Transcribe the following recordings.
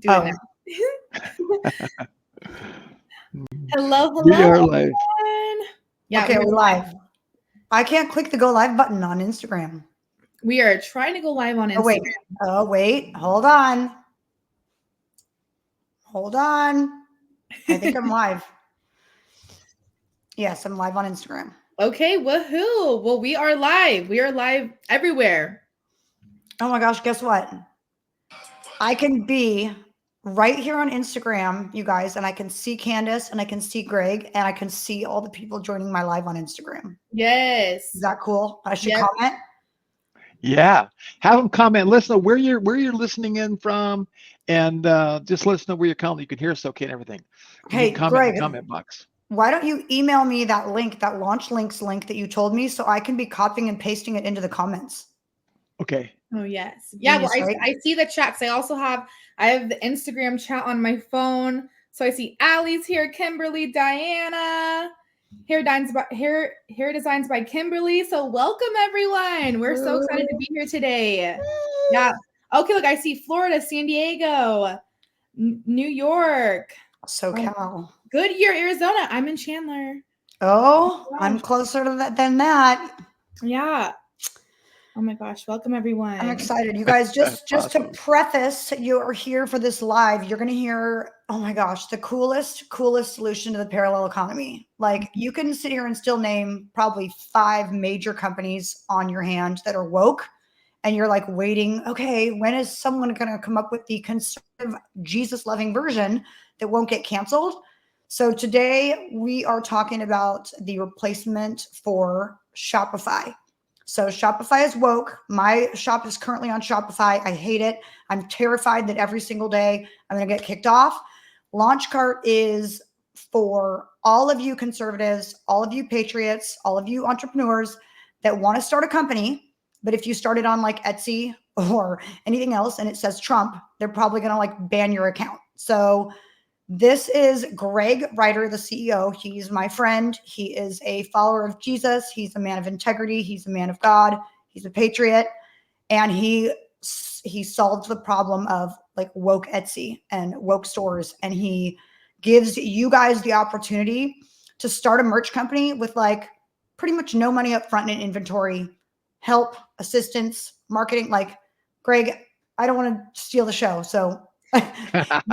Do it Oh, now. Hello, We hello, are live. everyone. Yeah, okay, we're live. I can't click the go live button on Instagram. we are trying to go live on Oh, wait. Instagram. Oh, wait. Hold on. Hold on. I think I'm live. Yes, I'm live on Instagram. Okay, woohoo. Well, we are live. We are live everywhere. Oh my gosh, guess what? I can be right here on Instagram, you guys, and I can see Candace and I can see Greg and I can see all the people joining my live on Instagram. Yes. Is that cool? I should Yep. comment. Yeah, have them comment. Let us know where you're listening in from, and just let us know where you're calling. You can hear us okay and everything. And you can Hey, comment in Greg, the comment box. why don't you email me that link, that launch links link that you told me, so I can be copying and pasting it into the comments? Okay. Oh, yes. Yeah, well, Genius, right? I see the chats. I have the Instagram chat on my phone. So I see Allie's here, Kimberly, Diana, hair designs by Kimberly. So welcome everyone. We're so excited to be here today. Yeah. Okay, look, I see Florida, San Diego, New York, SoCal. Goodyear, Arizona. I'm in Chandler. Oh, Oh, I'm gosh. closer to that than that. Yeah. Oh my gosh, welcome everyone. I'm excited. You guys, just to Awesome. preface, you are here for this live. You're going to hear, oh my gosh, the coolest solution to the parallel economy. Like, you can sit here and still name probably 5 major companies on your hand that are woke. And you're like waiting, okay, when is someone going to come up with the conservative, Jesus loving version that won't get canceled? So today we are talking about the replacement for Shopify. So Shopify is woke. My shop is currently on Shopify. I hate it. I'm terrified that every single day I'm going to get kicked off. Launchcart is for all of you conservatives, all of you patriots, all of you entrepreneurs that want to start a company. But if you started on like Etsy or anything else and it says Trump, they're probably going to like ban your account. So this is Greg Ryder, the CEO. He's my friend. He is a follower of Jesus. He's a man of integrity. He's a man of God. He's a patriot. And he solved the problem of like woke Etsy and woke stores. And he gives you guys the opportunity to start a merch company with like pretty much no money up front in inventory, help, assistance, marketing. Like, Greg, I don't want to steal the show. So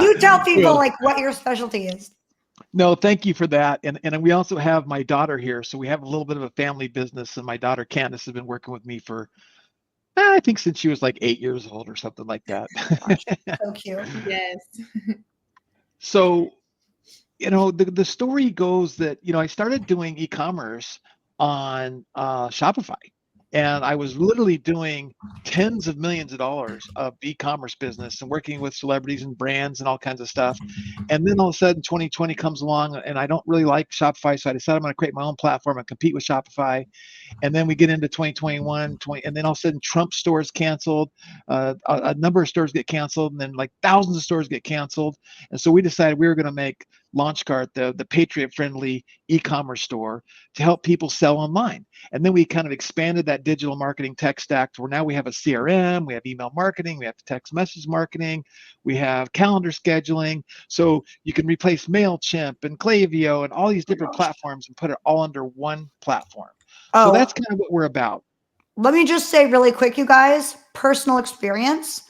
you tell people Well, like what your specialty is. no, thank you for that. And we also have my daughter here, so we have a little bit of a family business. And my daughter Candace has been working with me for I think since she was like 8 years old or something like that. Gosh, so cute. Yes. So the story goes that I started doing e-commerce on Shopify, and I was literally doing tens of millions of dollars of e-commerce business and working with celebrities and brands and all kinds of stuff. And then all of a sudden 2020 comes along and I don't really like Shopify, so I decided I'm going to create my own platform and compete with Shopify. And then we get into 2021, and then all of a sudden Trump stores canceled, a number of stores get canceled, and then like thousands of stores get canceled. And so we decided we were going to make LaunchCart the Patriot friendly e-commerce store to help people sell online. And then we kind of expanded that digital marketing tech stack to where now we have a CRM, we have email marketing, we have text message marketing, we have calendar scheduling. So you can replace MailChimp and Klaviyo and all these Oh my different gosh. platforms and put it all under one platform. So Oh, that's kind of what we're about. let me just say really quick, you guys, personal experience.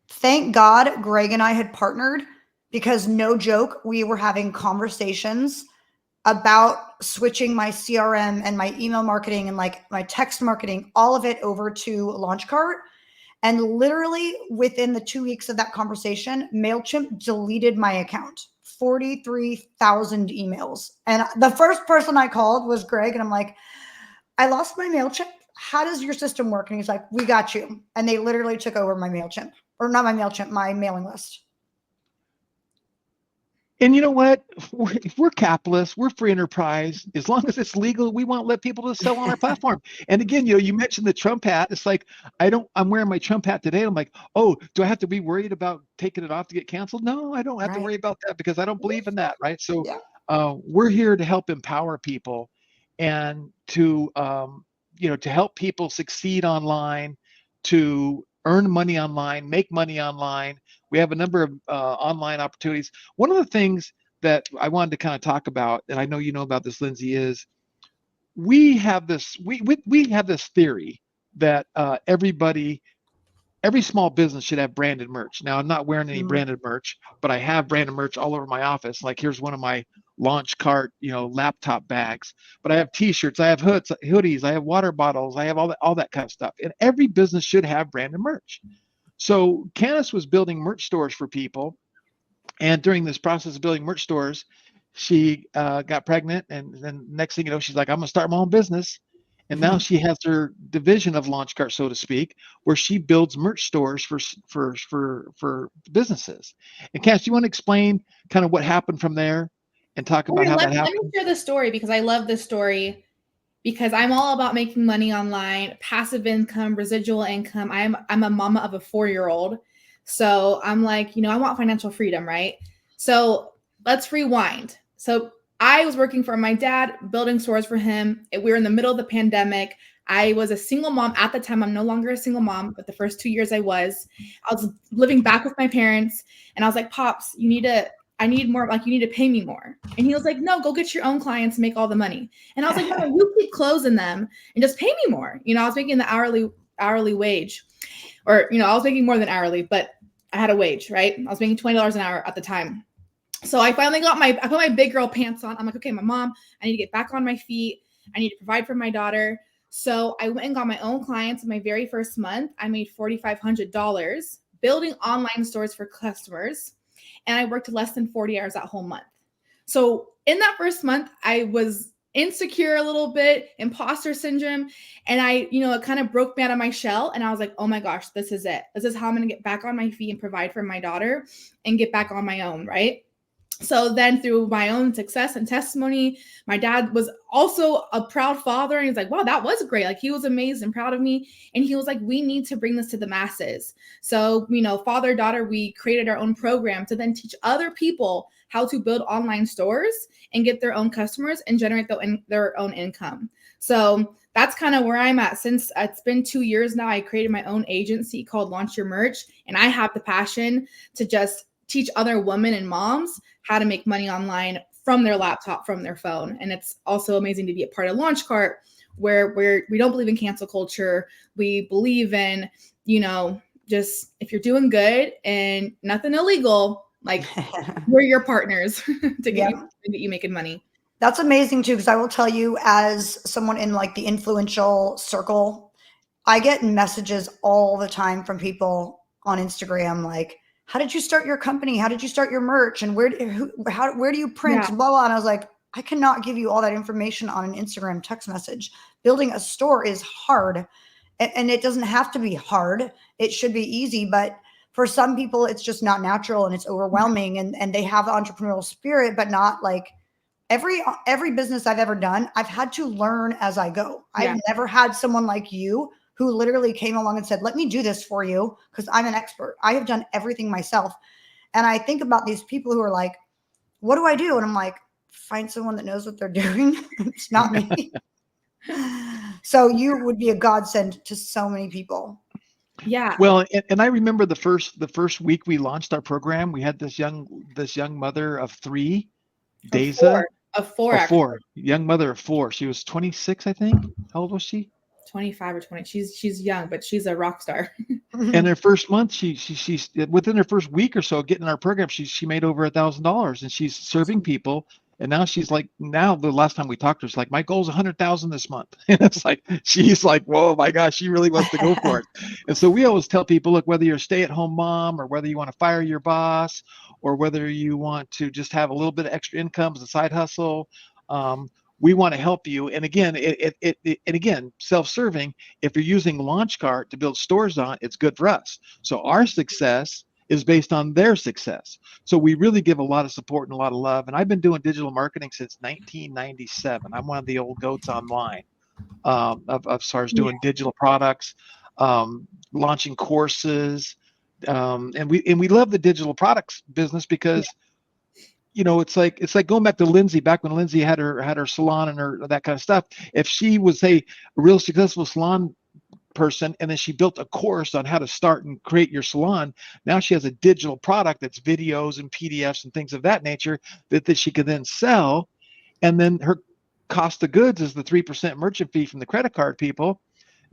Thank God Greg and I had partnered, because no joke, we were having conversations about switching my CRM and my email marketing and like my text marketing, all of it over to LaunchCart. And literally within the 2 weeks of that conversation, MailChimp deleted my account. 43,000 emails. And the first person I called was Greg. And I'm like, I lost my MailChimp. How does your system work? And he's like, we got you. And they literally took over my MailChimp, or not my MailChimp, my mailing list. And you know what? If we're capitalists, we're free enterprise. As long as it's legal, we won't let people to sell on our platform. And again, you mentioned the Trump hat. It's like I'm wearing my Trump hat today. I'm like, oh, do I have to be worried about taking it off to get canceled? No, I don't have to Right. worry about that because I don't believe in that, right? So Yeah. we're here to help empower people and to to help people succeed online, to earn money online, make money online. We have a number of online opportunities. One of the things that I wanted to kind of talk about, and I know you know about this, Lindsay, is we have this we have this theory that every small business should have branded merch. Now, I'm not wearing any branded merch, but I have branded merch all over my office. Like here's one of my launch cart, laptop bags. But I have T-shirts, I have hoodies, I have water bottles, I have all that kind of stuff. And every business should have branded merch. So Candace was building merch stores for people, and during this process of building merch stores, she got pregnant, and then next thing you know, she's like, "I'm gonna start my own business." And now she has her division of Launch Cart, so to speak, where she builds merch stores for businesses. And Cass, you want to explain kind of what happened from there and talk about how that Let happened? me share the story because I love this story because I'm all about making money online, passive income, residual income. I'm a mama of a 4-year-old. So I'm like, I want financial freedom, right? So let's rewind. So I was working for my dad, building stores for him. We were in the middle of the pandemic. I was a single mom at the time. I'm no longer a single mom, but the first 2 years I was living back with my parents. And I was like, Pops, I need more, like, you need to pay me more. And he was like, no, go get your own clients and make all the money. And I was like, no, you keep closing them and just pay me more. I was making the hourly wage, or, I was making more than hourly, but I had a wage, right? I was making $20 an hour at the time. So I finally I put my big girl pants on. I'm like, okay, my mom, I need to get back on my feet. I need to provide for my daughter. So I went and got my own clients in my very first month. I made $4,500 building online stores for customers. And I worked less than 40 hours that whole month. So in that first month, I was insecure a little bit, imposter syndrome. And it kind of broke me out of my shell. And I was like, oh my gosh, this is it. This is how I'm going to get back on my feet and provide for my daughter and get back on my own, right? So then through my own success and testimony, my dad was also a proud father. And he's like, wow, that was great. Like, he was amazed and proud of me. And he was like, we need to bring this to the masses. So, father, daughter, we created our own program to then teach other people how to build online stores and get their own customers and generate their own income. So that's kind of where I'm at. Since it's been 2 years now, I created my own agency called Launch Your Merch. And I have the passion to just teach other women and moms how to make money online from their laptop, from their phone. And it's also amazing to be a part of Launch Cart, where we don't believe in cancel culture. We believe in, just if you're doing good and nothing illegal, like, we're your partners to get you making money. That's amazing too, because I will tell you, as someone in like the influential circle, I get messages all the time from people on Instagram like, how did you start your company? How did you start your merch? And where do you print? Yeah. Blah, blah. And I was like, I cannot give you all that information on an Instagram text message. Building a store is hard, and it doesn't have to be hard. It should be easy, but for some people, it's just not natural and it's overwhelming, and they have the entrepreneurial spirit, but not like every business I've ever done, I've had to learn as I go. Yeah. I've never had someone like you who literally came along and said, let me do this for you because I'm an expert. I have done everything myself. And I think about these people who are like, what do I do? And I'm like, find someone that knows what they're doing. It's not me. So you would be a godsend to so many people. Yeah. Well, and I remember the first week we launched our program, we had this young mother of 3, Deza. Of four, Of 4, young mother of 4. She was 26, I think. How old was she? 25 or 20. She's young, but she's a rock star. And her first month, she's within her first week or so getting our program, she made over $1,000, and she's serving people. And now the last time we talked to her, she's like, my goal is 100,000 this month. And it's like, she's like, whoa, my gosh, she really wants to go for it. And so we always tell people, look, whether you're a stay-at-home mom, or whether you want to fire your boss, or whether you want to just have a little bit of extra income as a side hustle, we want to help you. And again, again, self-serving, if you're using Launch Cart to build stores on, it's good for us. So our success is based on their success. So we really give a lot of support and a lot of love. And I've been doing digital marketing since 1997. I'm one of the old goats online of SARS doing digital products, launching courses. And we love the digital products business because it's like going back to Lindsay, back when Lindsay had her salon and that kind of stuff. If she was a real successful salon person, and then she built a course on how to start and create your salon. Now she has a digital product that's videos and PDFs and things of that nature that she can then sell. And then her cost of goods is the 3% merchant fee from the credit card people.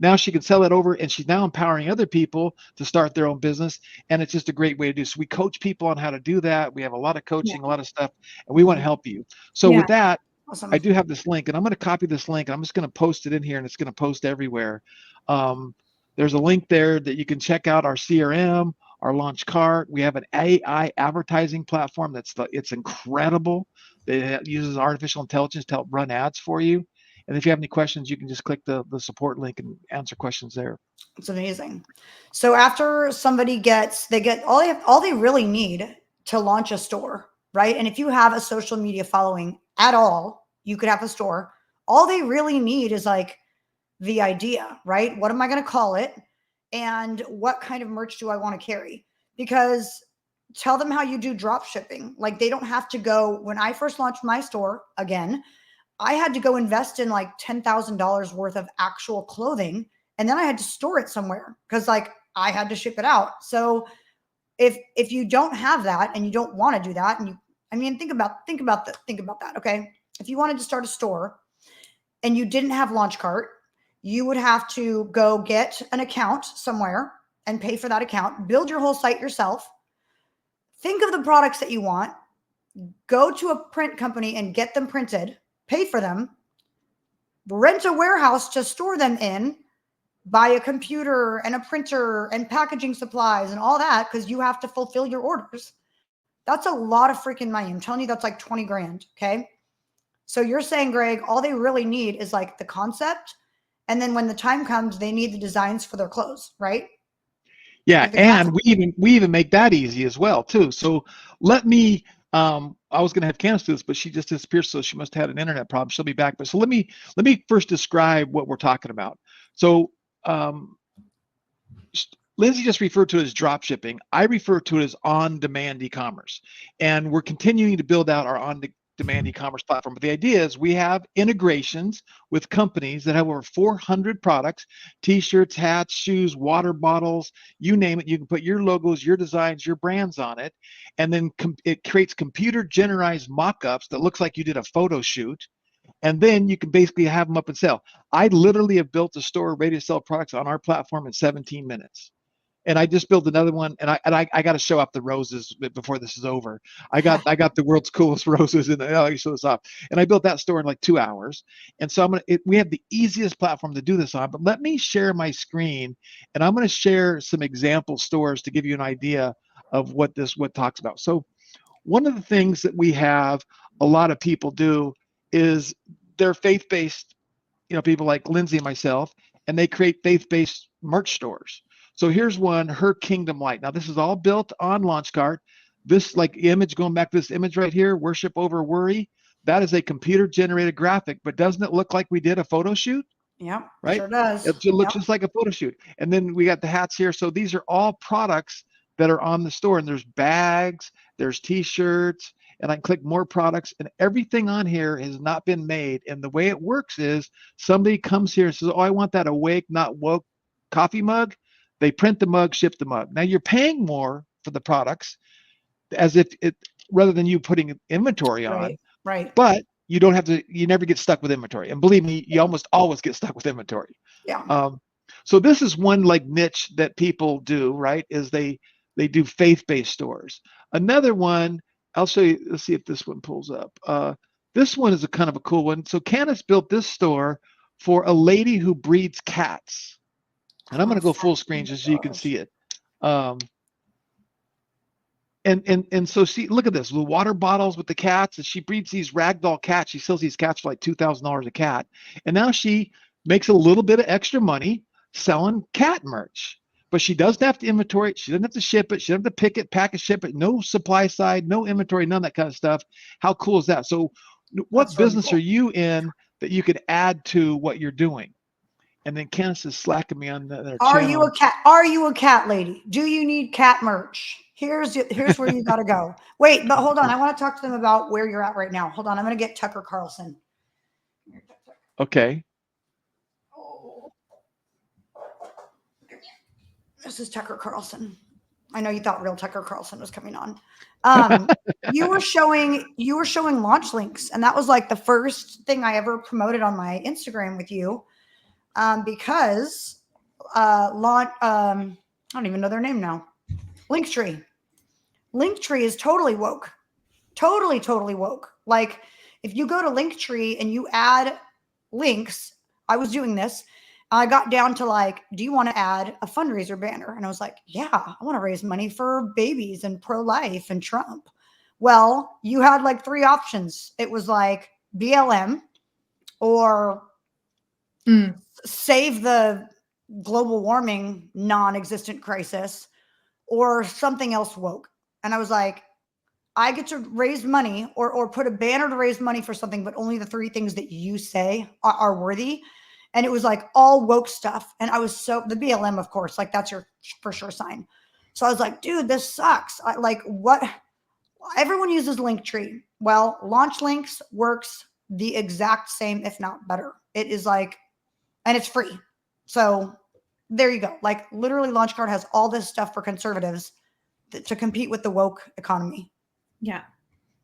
Now she can sell it over, and she's now empowering other people to start their own business. And it's just a great way to do. So we coach people on how to do that. We have a lot of coaching, a lot of stuff, and we want to help you. So with that, Awesome. I do have this link, and I'm going to copy this link, and I'm just going to post it in here, and it's going to post everywhere. There's a link there that you can check out our CRM, our launch cart. We have an AI advertising platform it's incredible. It uses artificial intelligence to help run ads for you. And if you have any questions, you can just click the support link and answer questions there. It's amazing. So after somebody they get all they really need to launch a store, right? And if you have a social media following at all, you could have a store. All they really need is like the idea, right? What am I going to call it? And what kind of merch do I want to carry? Because tell them how you do drop shipping. Like they don't have to go. When I first launched my store, again, I had to go invest in like $10,000 worth of actual clothing. And then I had to store it somewhere because like I had to ship it out. So if you don't have that and you don't want to do that, and think about that. Okay. If you wanted to start a store and you didn't have launch cart, you would have to go get an account somewhere and pay for that account, build your whole site yourself. Think of the products that you want, go to a print company and get them printed, pay for them, rent a warehouse to store them in, buy a computer and a printer and packaging supplies and all that because you have to fulfill your orders. That's a lot of freaking money. I'm telling you, that's like 20 grand. Okay. So you're saying, Greg, all they really need is like the concept. And then when the time comes, they need the designs for their clothes, right? Yeah, Like and we even make that easy as well too. So let me I was going to have Candace do this, but she just disappeared, so she must have had an internet problem. She'll be back. But so let me first describe what we're talking about. So Lindsay just referred to it as drop shipping. I refer to it as on-demand e-commerce, and we're continuing to build out our on-demand e-commerce platform. But the idea is we have integrations with companies that have over 400 products: t-shirts, hats, shoes, water bottles, you name it. You can put your logos, your designs, your brands on it, and then it creates computer-generated mock-ups that looks like you did a photo shoot. And then you can basically have them up and sell. I literally have built a store ready to sell products on our platform in 17 minutes. And I just built another one, and I got to show off the roses before this is over. I got the world's coolest roses, and I show this off. And I built that store in like 2 hours. And so we have the easiest platform to do this on. But let me share my screen, and I'm going to share some example stores to give you an idea of what talks about. So one of the things that we have a lot of people do is they're faith-based, people like Lindsay and myself, and they create faith-based merch stores. So here's one, Her Kingdom Light. Now this is all built on LaunchCart. This like image, going back to this image right here, Worship Over Worry, that is a computer-generated graphic, but doesn't it look like we did a photo shoot? Yeah, right? Sure does. It looks just like a photo shoot. And then we got the hats here. So these are all products that are on the store, and there's bags, there's t-shirts, and I can click more products, and everything on here has not been made. And the way it works is somebody comes here and says, oh, I want that Awake Not Woke coffee mug. They print the mug, ship the mug. Now you're paying more for the products as if rather than you putting inventory on, right. But you don't have to, you never get stuck with inventory. And believe me, you almost always get stuck with inventory. Yeah. So this is one like niche that people do, right? Is they do faith-based stores. Another one, I'll show you, let's see if this one pulls up. This one is a kind of a cool one. So Candace built this store for a lady who breeds cats. And I'm going to go full screen just so you can see it. And so see, look at this, the water bottles with the cats, and she breeds these ragdoll cats. She sells these cats for like $2,000 a cat. And now she makes a little bit of extra money selling cat merch. But she doesn't have to inventory it. She doesn't have to ship it. She doesn't have to pick it, pack it, ship it. No supply side, no inventory, none of that kind of stuff. How cool is that? So what business are you in that you could add to what you're doing? And then Candace is slacking me on their channel. Are you a cat lady? Do you need cat merch? Here's where you got to go. Wait, but hold on. I want to talk to them about where you're at right now. Hold on. I'm going to get Tucker Carlson. Okay. This is Tucker Carlson. I know you thought real Tucker Carlson was coming on. You were showing launch links, and that was like the first thing I ever promoted on my Instagram with you. Because I don't even know their name now. Linktree is totally woke. Totally woke. Like if you go to Linktree and you add links, I was doing this. I got down to like, do you want to add a fundraiser banner? And I was like, yeah, I want to raise money for babies and pro-life and Trump. Well, you had like 3 options. It was like BLM or save the global warming non-existent crisis or something else woke. And I was like, I get to raise money or put a banner to raise money for something, but only the 3 things that you say are worthy. And it was like all woke stuff. And I was the BLM, of course, like that's your for sure sign. So I was like, dude, this sucks. What? Everyone uses Linktree. Well, Launch Links works the exact same, if not better. It is like, and it's free. So there you go. Like literally Launchcard has all this stuff for conservatives to compete with the woke economy. Yeah.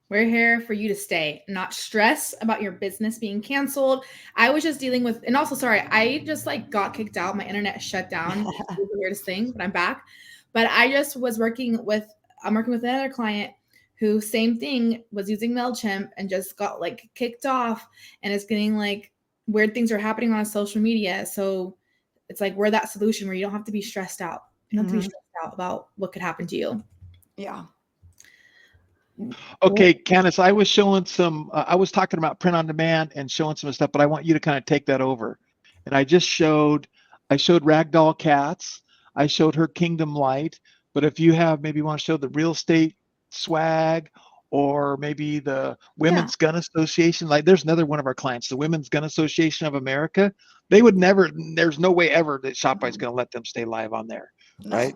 We're here for you to stay, not stress about your business being canceled. I was just dealing with, and also, sorry, I just like got kicked out. My internet shut down. It was the weirdest thing, but I'm back. But I just was working with another client who same thing was using MailChimp and just got like kicked off and it's getting like weird things are happening on social media. So it's like we're that solution where you don't have to be stressed out. You don't have to be stressed out about what could happen to you. Yeah. Okay, Candace, I was showing I was talking about print on demand and showing some stuff, but I want you to kind of take that over. And I showed Ragdoll Cats. I showed her Kingdom Light. But if you maybe want to show the real estate swag or maybe the Women's Gun Association, like there's another one of our clients, the Women's Gun Association of America. They would never, there's no way ever that Shopify's going to let them stay live on there, right?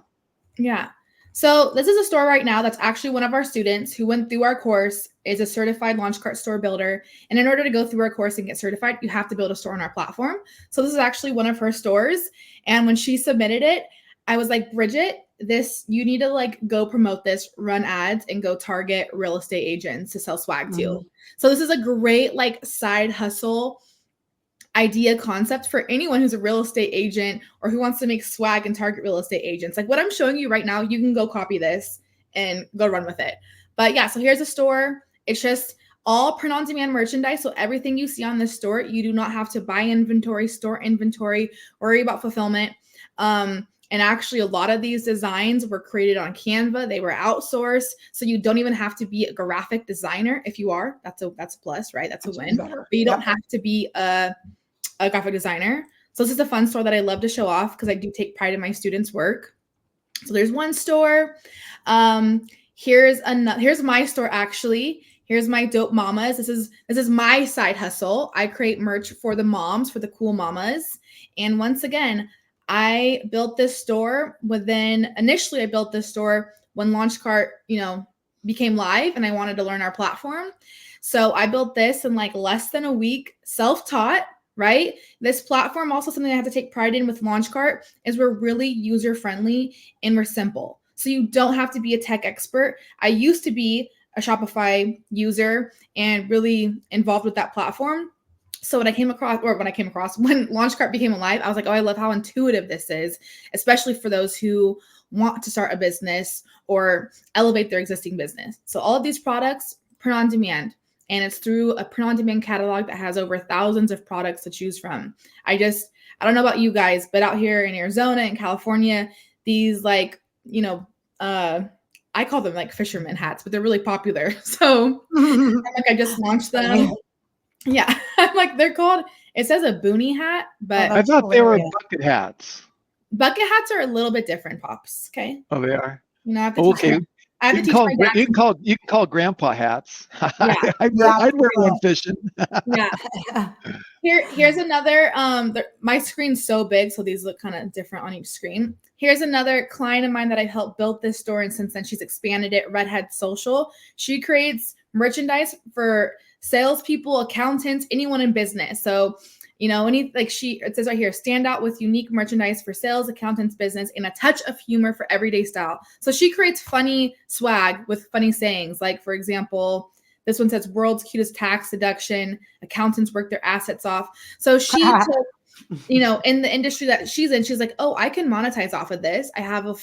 Yeah. So this is a store right now that's actually one of our students who went through our course, is a certified launch cart store builder. And in order to go through our course and get certified, you have to build a store on our platform. So this is actually one of her stores. And when she submitted it, I was like, Bridget, you need to like go promote this, run ads, and go target real estate agents to sell swag to. So this is a great like side hustle idea concept for anyone who's a real estate agent or who wants to make swag and target real estate agents. Like what I'm showing you right now, you can go copy this and go run with it. But yeah, so here's a store. It's just all print on demand merchandise. So everything you see on this store, you do not have to buy inventory, store inventory, worry about fulfillment. And actually a lot of these designs were created on Canva. They were outsourced. So you don't even have to be a graphic designer. If you are, that's a plus, right? That's a win. But you don't have to be a graphic designer. So this is a fun store that I love to show off because I do take pride in my students' work. So there's one store. Here's my store actually. Here's my dope mamas. This is my side hustle. I create merch for the moms, for the cool mamas. And once again, I built this store initially I built this store when Launchcart, became live and I wanted to learn our platform. So I built this in like less than a week, self-taught, right? This platform, also something I have to take pride in with Launchcart, is we're really user-friendly and we're simple. So you don't have to be a tech expert. I used to be a Shopify user and really involved with that platform. So when Launchcart became alive, I was like, oh, I love how intuitive this is, especially for those who want to start a business or elevate their existing business. So all of these products, print on demand, and it's through a print on demand catalog that has over thousands of products to choose from. I don't know about you guys, but out here in Arizona and California, these I call them like fisherman hats, but they're really popular. So I just launched them. Yeah, I'm like, it says a boonie hat, but I thought they were bucket hats. Bucket hats are a little bit different, Pops. Okay. Oh, they are. Okay. You can call grandpa hats. Yeah. I'd wear one fishing. Yeah. Here's another. My screen's so big, so these look kind of different on each screen. Here's another client of mine that I've helped build this store, and since then she's expanded it. Redhead Social. She creates merchandise for salespeople, accountants, anyone in business. So, You know, it says right here, stand out with unique merchandise for sales, accountants, business, and a touch of humor for everyday style. So she creates funny swag with funny sayings. Like, for example, this one says world's cutest tax deduction. Accountants work their assets off. So she took, you know, in the industry that she's in, she's like, oh, I can monetize off of this. I have a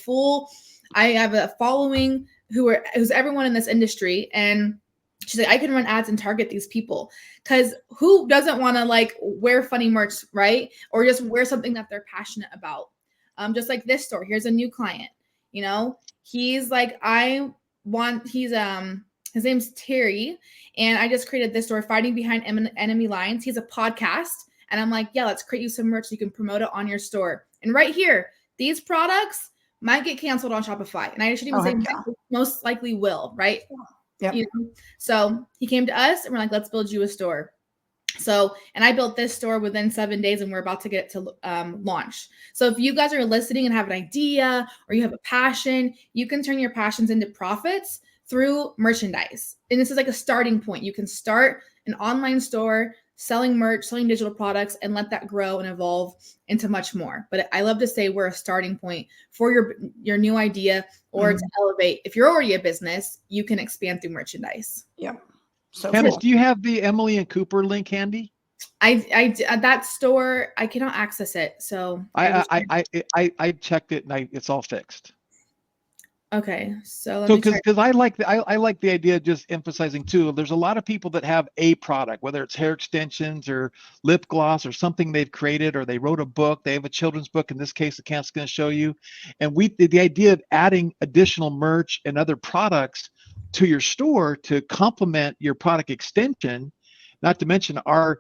following who's everyone in this industry. And she's like, I can run ads and target these people, because who doesn't want to like wear funny merch, right? Or just wear something that they're passionate about. Just like this store. Here's a new client. You know, he's like, his name's Terry, and I just created this store, Fighting Behind Enemy Lines. He's a podcast, and I'm like, yeah, let's create you some merch so you can promote it on your store. And right here, these products might get canceled on Shopify, and I shouldn't even say most likely will, right? Yep. You know? So he came to us and we're like, let's build you a store. So, and I built this store within 7 days, and we're about to get it to launch. So if you guys are listening and have an idea, or you have a passion, you can turn your passions into profits through merchandise. And this is like a starting point. You can start an online store, selling merch, selling digital products, and let that grow and evolve into much more. But I love to say we're a starting point for your new idea, or to elevate. If you're already a business, you can expand through merchandise. Yep. So Candace, cool. do you have the Emily and Cooper link handy? I that store, I cannot access it. So I checked it and it's all fixed. Okay, so let me try. Because I like the idea of just emphasizing too. There's a lot of people that have a product, whether it's hair extensions or lip gloss or something they've created, or they wrote a book. They have a children's book. In this case, the Cam's going to show you. And the idea of adding additional merch and other products to your store to complement your product extension, not to mention our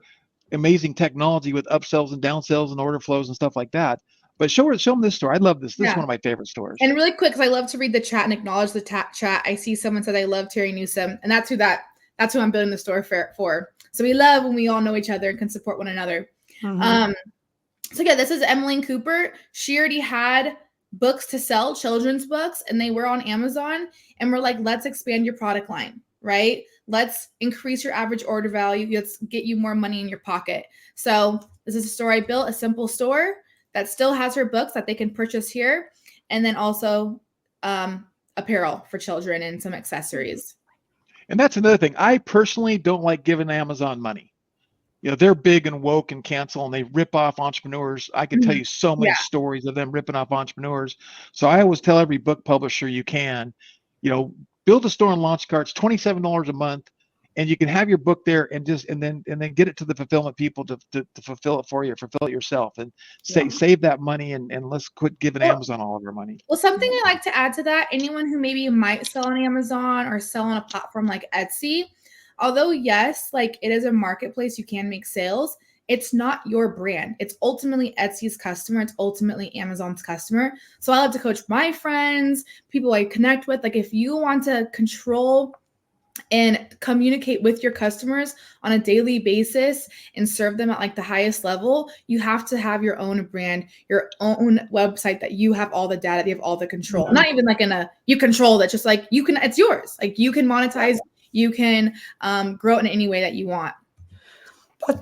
amazing technology with upsells and downsells and order flows and stuff like that. But show them this store. I love this. This is one of my favorite stores. And really quick, because I love to read the chat and acknowledge the chat. I see someone said I love Terry Newsom, and that's who I'm building the store for. So we love when we all know each other and can support one another. So yeah, this is Emily Cooper. She already had books to sell, children's books, and they were on Amazon. And we're like, let's expand your product line, right? Let's increase your average order value. Let's get you more money in your pocket. So this is a store I built, a simple store that still has her books that they can purchase here. And then also apparel for children and some accessories. And that's another thing. I personally don't like giving Amazon money. You know, they're big and woke and cancel, and they rip off entrepreneurs. I can tell you so many stories of them ripping off entrepreneurs. So I always tell every book publisher you can, you know, build a store on launch carts, $27 a month, and you can have your book there and then get it to the fulfillment people to fulfill it for you, fulfill it yourself, and save that money and let's quit giving Amazon all of our money. Well, something I like to add to that, anyone who maybe might sell on Amazon or sell on a platform like Etsy, although yes, like it is a marketplace, you can make sales, it's not your brand. It's ultimately Etsy's customer. It's ultimately Amazon's customer. So I love to coach my friends, people I connect with. Like if you want to control and communicate with your customers on a daily basis and serve them at like the highest level, you have to have your own brand, your own website that you have all the data, you have all the control. Not even like you control that, just like it's yours. Like you can monetize, you can grow it in any way that you want.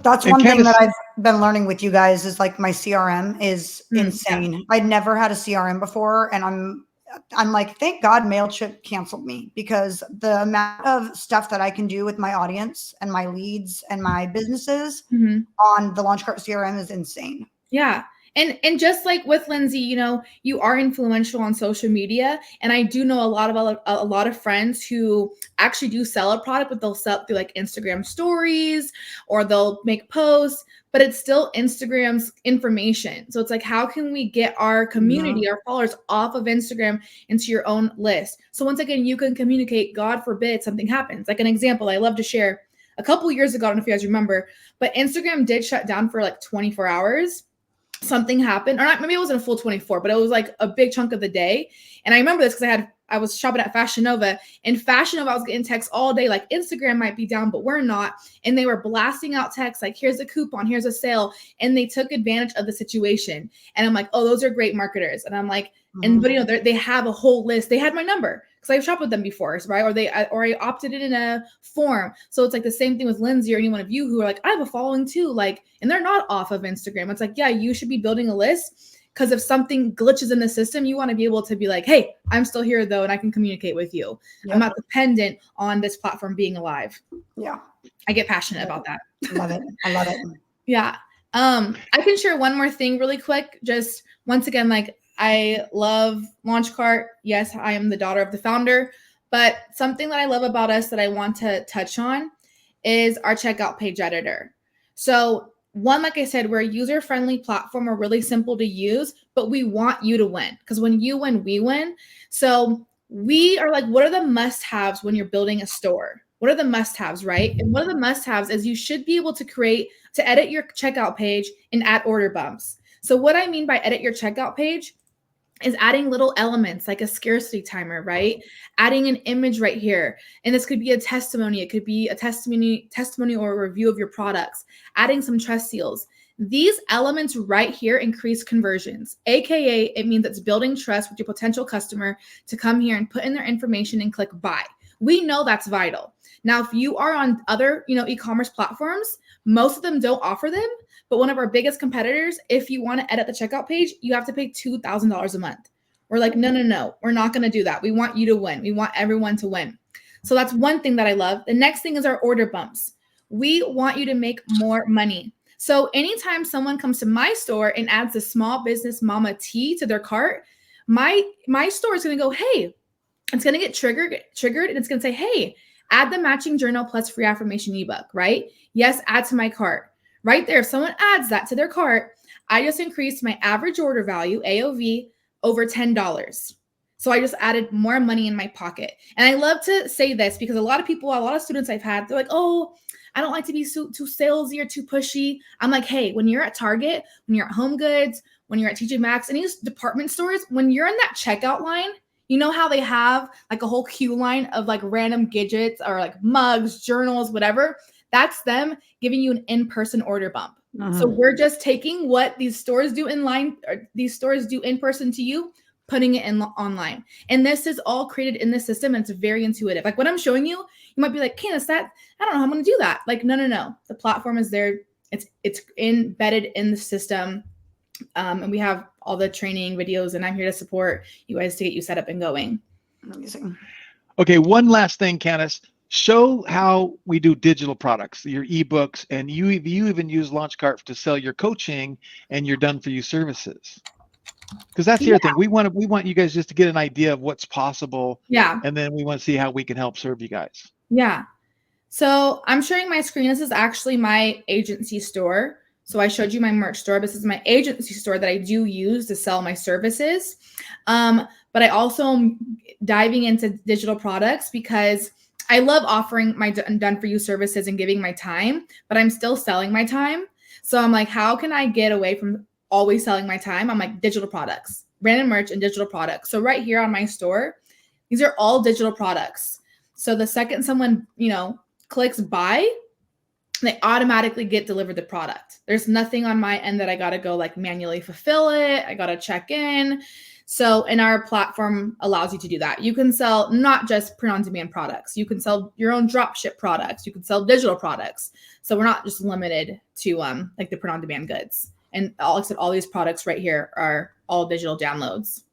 That's one thing that I've been learning with you guys is like my CRM is insane. Yeah. I'd never had a CRM before, and I'm like, thank God MailChimp canceled me, because the amount of stuff that I can do with my audience and my leads and my businesses on the LaunchCart CRM is insane. Yeah. And just like with Lindsay, you know, you are influential on social media. And I do know a lot of friends who actually do sell a product, but they'll sell through like Instagram stories or they'll make posts, but it's still Instagram's information. So it's like, how can we get our community, our followers off of Instagram into your own list? So once again, you can communicate, God forbid something happens. Like an example I love to share, a couple of years ago, I don't know if you guys remember, but Instagram did shut down for like 24 hours. Something happened, or not, maybe it wasn't a full 24, but it was like a big chunk of the day. And I remember this because I was shopping at Fashion Nova, and Fashion Nova, I was getting texts all day, like Instagram might be down, but we're not. And they were blasting out texts like, here's a coupon, here's a sale. And they took advantage of the situation. And I'm like, oh, those are great marketers. And I'm like, but you know, they have a whole list. They had my number because I've shopped with them before, right? Or I opted in a form. So it's like the same thing with Lindsay or any one of you who are like, I have a following too, like, and they're not off of Instagram. It's like, yeah, you should be building a list. Because if something glitches in the system, you want to be able to be like, hey, I'm still here though, and I can communicate with you. Yep. I'm not dependent on this platform being alive. Yeah. I get passionate about that. Love it. I love it. Yeah. I can share one more thing really quick. Just once again, like, I love Launchcart. Yes, I am the daughter of the founder, but something that I love about us that I want to touch on is our checkout page editor. So one, like I said, we're a user-friendly platform. We're really simple to use, but we want you to win, because when you win, we win. So we are like, what are the must-haves when you're building a store? What are the must-haves, right? And one of the must-haves is you should be able to edit your checkout page and add order bumps. So what I mean by edit your checkout page is adding little elements like a scarcity timer, right? Adding an image right here. And this could be a testimony. It could be a testimony or a review of your products, adding some trust seals. These elements right here increase conversions, AKA it means it's building trust with your potential customer to come here and put in their information and click buy. We know that's vital. Now, if you are on other, e-commerce platforms, most of them don't offer them. But one of our biggest competitors, if you want to edit the checkout page, you have to pay $2,000 a month. We're like, no, we're not going to do that. We want you to win. We want everyone to win. So that's one thing that I love. The next thing is our order bumps. We want you to make more money. So anytime someone comes to my store and adds a small business mama tea to their cart, my store is going to go, hey, it's going to get triggered, and it's going to say, hey, add the matching journal plus free affirmation ebook, right? Yes, add to my cart. Right there, if someone adds that to their cart, I just increased my average order value, AOV, over $10. So I just added more money in my pocket. And I love to say this because a lot of students I've had, they're like, oh, I don't like to be too salesy or too pushy. I'm like, hey, when you're at Target, when you're at Home Goods, when you're at TJ Maxx, any department stores, when you're in that checkout line, you know how they have like a whole queue line of like random gadgets or like mugs, journals, whatever. That's them giving you an in-person order bump. So we're just taking what these stores do in person to you, putting it in online. And this is all created in the system. And it's very intuitive. Like what I'm showing you, you might be like, Candace, I don't know how I'm going to do that. Like, no. The platform is there. It's embedded in the system. And we have all the training videos, and I'm here to support you guys to get you set up and going. Amazing. Okay. One last thing, Candace. Show how we do digital products, your ebooks, and you even use Launchcart to sell your coaching and your done for you services. Because that's the other thing. We want you guys just to get an idea of what's possible. Yeah. And then we want to see how we can help serve you guys. Yeah. So I'm sharing my screen. This is actually my agency store. So I showed you my merch store. This is my agency store that I do use to sell my services. But I also am diving into digital products because I love offering my done for you services and giving my time, but I'm still selling my time. So I'm like, how can I get away from always selling my time? I'm like, digital products, branded merch and digital products. So right here on my store, these are all digital products. So the second someone, clicks buy, they automatically get delivered the product. There's nothing on my end that I got to go like manually fulfill it. I got to check in. So, and our platform allows you to do that. You can sell not just print-on-demand products. You can sell your own drop ship products. You can sell digital products. So we're not just limited to like the print-on-demand goods. And all these products right here are all digital downloads.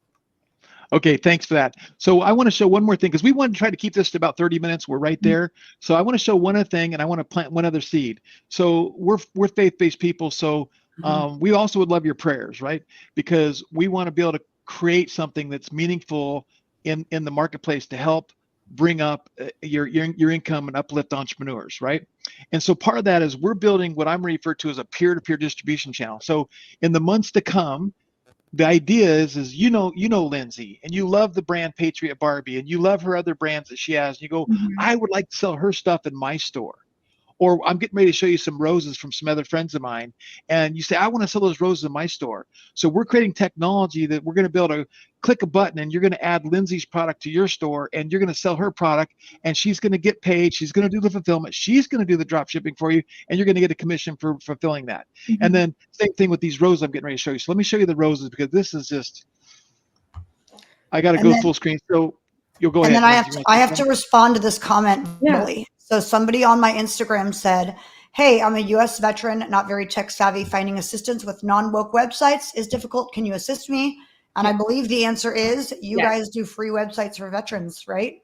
Okay, thanks for that. So I want to show one more thing because we want to try to keep this to about 30 minutes. We're right there. So I want to show one other thing, and I want to plant one other seed. So we're faith-based people. So we also would love your prayers, right? Because we want to be able to create something that's meaningful in the marketplace to help bring up your income and uplift entrepreneurs, right? And so part of that is we're building what I'm referring to as a peer-to-peer distribution channel. So in the months to come, the idea is Lindsay, and you love the brand Patriot Barbie, and you love her other brands that she has. And you go, I would like to sell her stuff in my store. Or I'm getting ready to show you some roses from some other friends of mine. And you say, I want to sell those roses in my store. So we're creating technology that we're going to be able to click a button, and you're going to add Lindsay's product to your store, and you're going to sell her product, and she's going to get paid. She's going to do the fulfillment. She's going to do the drop shipping for you, and you're going to get a commission for fulfilling that. And then same thing with these roses I'm getting ready to show you. So let me show you the roses, because this is just, I got to go full screen. So You'll go And ahead. then I Lindsay, you wanna I say have to something? respond to this comment Yeah. verbally. So somebody on my Instagram said, "Hey, I'm a US veteran, not very tech savvy. Finding assistance with non-woke websites is difficult. Can you assist me?" And I Yeah. believe the answer is you Yes. guys do free websites for veterans, right?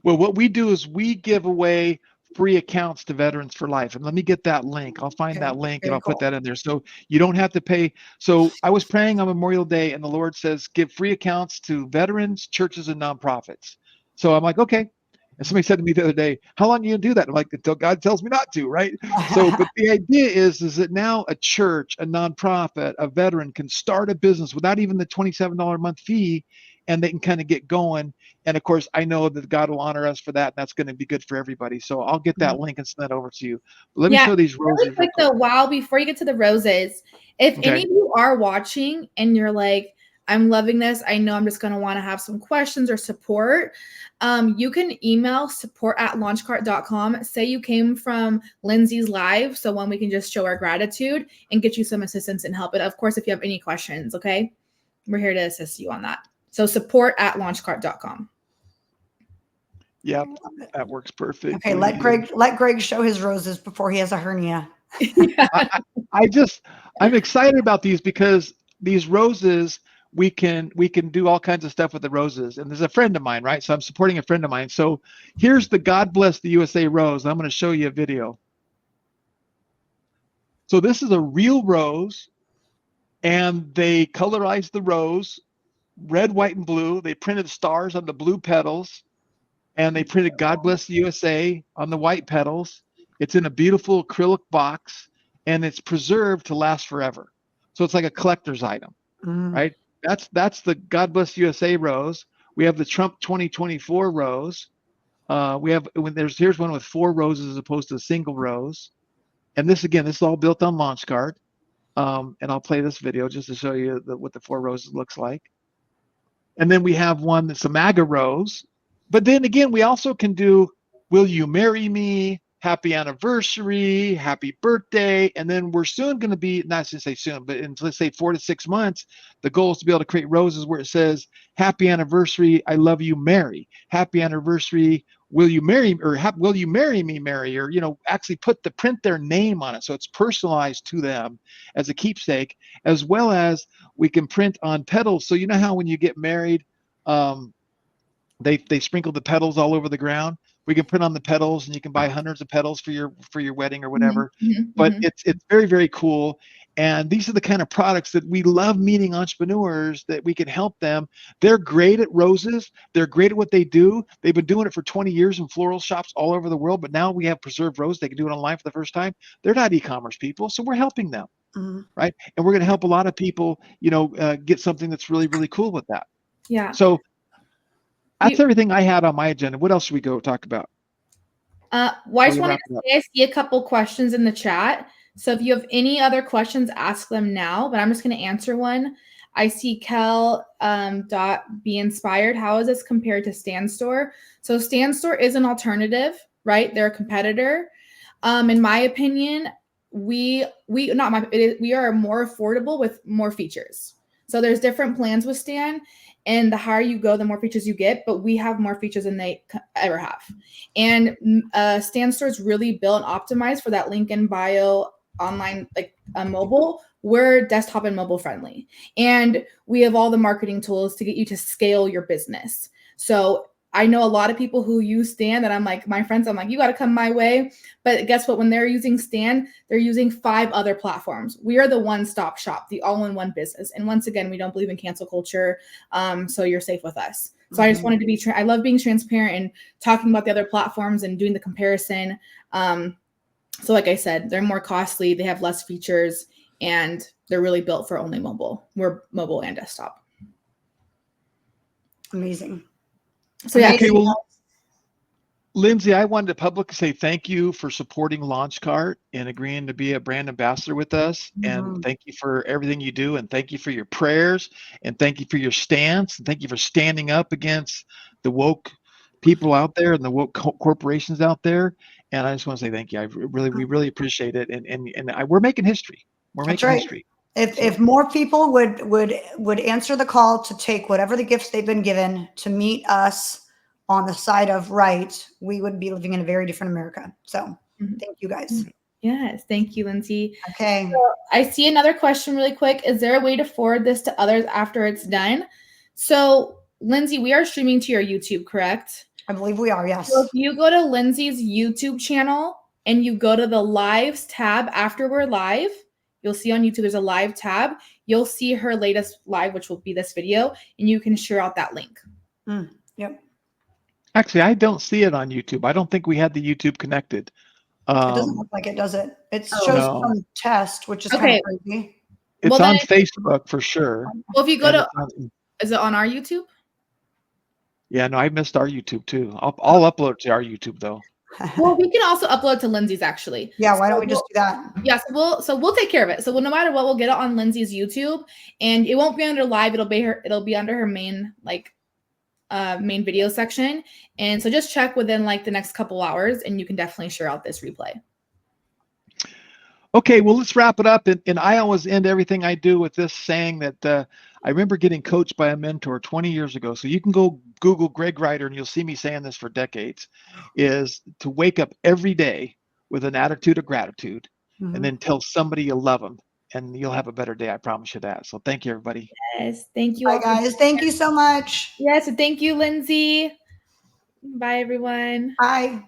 Well, what we do is we give away free accounts to Veterans for Life. And let me get that link. I'll find Okay, that link and very I'll put cool. that in there. So you don't have to pay. So I was praying on Memorial Day and the Lord says, give free accounts to veterans, churches, and nonprofits. So I'm like, okay. And somebody said to me the other day, how long are you gonna do that? I'm like, until God tells me not to, right? So, but the idea is that now a church, a nonprofit, a veteran can start a business without even the $27 a month fee, and they can kind of get going. And of course, I know that God will honor us for that, and that's going to be good for everybody. So I'll get that link and send that over to you. But let me Yeah, show these really roses real quick quick. though, wow, before you get to the roses, if any Okay. of you are watching and you're like, I'm loving this, I know I'm just going to want to have some questions or support, you can email support@launchcart.com. Say you came from Lindsay's live, so one we can just show our gratitude and get you some assistance and help. But of course, if you have any questions, okay, we're here to assist you on that. So support@launchcart.com. Yep, that works perfectly. Okay, let Greg show his roses before he has a hernia. I'm excited about these because these roses we can do all kinds of stuff with the roses. And there's a friend of mine, right? So I'm supporting a friend of mine. So here's the God Bless the USA rose. I'm going to show you a video. So this is a real rose, and they colorized the rose red, white, and blue. They printed stars on the blue petals, and they printed God Bless the USA on the white petals. It's in a beautiful acrylic box, and it's preserved to last forever. So it's like a collector's item, right? That's the God Bless USA rose. We have the Trump 2024 rose. We have here's one with 4 roses as opposed to a single rose. And this is all built on LaunchCart. And I'll play this video just to show you what the 4 roses looks like. And then we have one that's a MAGA rose. But then again, we also can do, will you marry me? Happy anniversary, happy birthday. And then we're soon going to be, not to say soon, but in, let's say 4 to 6 months, the goal is to be able to create roses where it says, happy anniversary, I love you, Mary. Happy anniversary, will you marry me? Or will you marry me, Mary? Or, actually print their name on it. So it's personalized to them as a keepsake, as well as we can print on petals. So you know how when you get married, they sprinkle the petals all over the ground. We can print on the petals, and you can buy hundreds of petals for your wedding or whatever. But it's very, very cool. And these are the kind of products that we love meeting entrepreneurs that we can help them. They're great at roses. They're great at what they do. They've been doing it for 20 years in floral shops all over the world. But now we have preserved rose. They can do it online for the first time. They're not e-commerce people, so we're helping them. Right. And we're going to help a lot of people, get something that's really, really cool with that. Yeah. So that's everything I had on my agenda. What else should we go talk about? I just wanted to say I see a couple questions in the chat. So if you have any other questions, ask them now, but I'm just going to answer one. I see Kel be inspired. How is this compared to Stand Store? So Stand Store is an alternative, right? They're a competitor. In my opinion, we are more affordable with more features. So there's different plans with Stand, and the higher you go, the more features you get, but we have more features than they ever have. And Stand Store is really built and optimized for that link in bio online, like mobile. We're desktop and mobile friendly. And we have all the marketing tools to get you to scale your business. So I know a lot of people who use Stand that I'm like, my friends, I'm like, you got to come my way. But guess what? When they're using Stand, they're using 5 other platforms. We are the one-stop shop, the all-in-one business. And once again, we don't believe in cancel culture. So you're safe with us. So I just wanted to be, I love being transparent and talking about the other platforms and doing the comparison. So like I said, they're more costly. They have less features and they're really built for only mobile. We're mobile and desktop. Amazing. So yeah. Okay, well, Lindsay, I wanted to publicly say thank you for supporting LaunchCart and agreeing to be a brand ambassador with us. And thank you for everything you do. And thank you for your prayers. And thank you for your stance. And thank you for standing up against the woke people out there and the woke corporations out there. And I just want to say thank you. We really appreciate it. And we're making history. We're making history. If more people would answer the call to take whatever the gifts they've been given to meet us on the side of right, we would be living in a very different America. So thank you guys. Yes, thank you, Lindsay. Okay. So I see another question really quick. Is there a way to forward this to others after it's done? So, Lindsay, we are streaming to your YouTube, correct? I believe we are, yes. So if you go to Lindsay's YouTube channel and you go to the lives tab after we're live, you'll see on YouTube there's a live tab. You'll see her latest live, which will be this video, and you can share out that link. Yep. Actually, I don't see it on YouTube. I don't think we had the YouTube connected. It doesn't look like it, does it? It shows no. some test, which is kind Okay. of crazy. It's Well, on then Facebook for sure. Well, if you go And to, it's on- is it on our YouTube? yeah, no, I missed our YouTube too. I'll upload it to our YouTube though. Well, we can also upload to Lindsay's actually. Yeah, why don't we just do that? Yes, we'll take care of it. So no matter what, we'll get it on Lindsay's YouTube, and it won't be under live. It'll be under her main main video section. And so just check within like the next couple hours, and you can definitely share out this replay. Okay, well, let's wrap it up. And I always end everything I do with this saying that I remember getting coached by a mentor 20 years ago. So you can go Google Greg Ryder and you'll see me saying this for decades, is to wake up every day with an attitude of gratitude and then tell somebody you love them and you'll have a better day. I promise you that. So thank you, everybody. Yes, thank you. Bye, guys. Thank you so much. Yes, and thank you, Lindsay. Bye, everyone. Bye.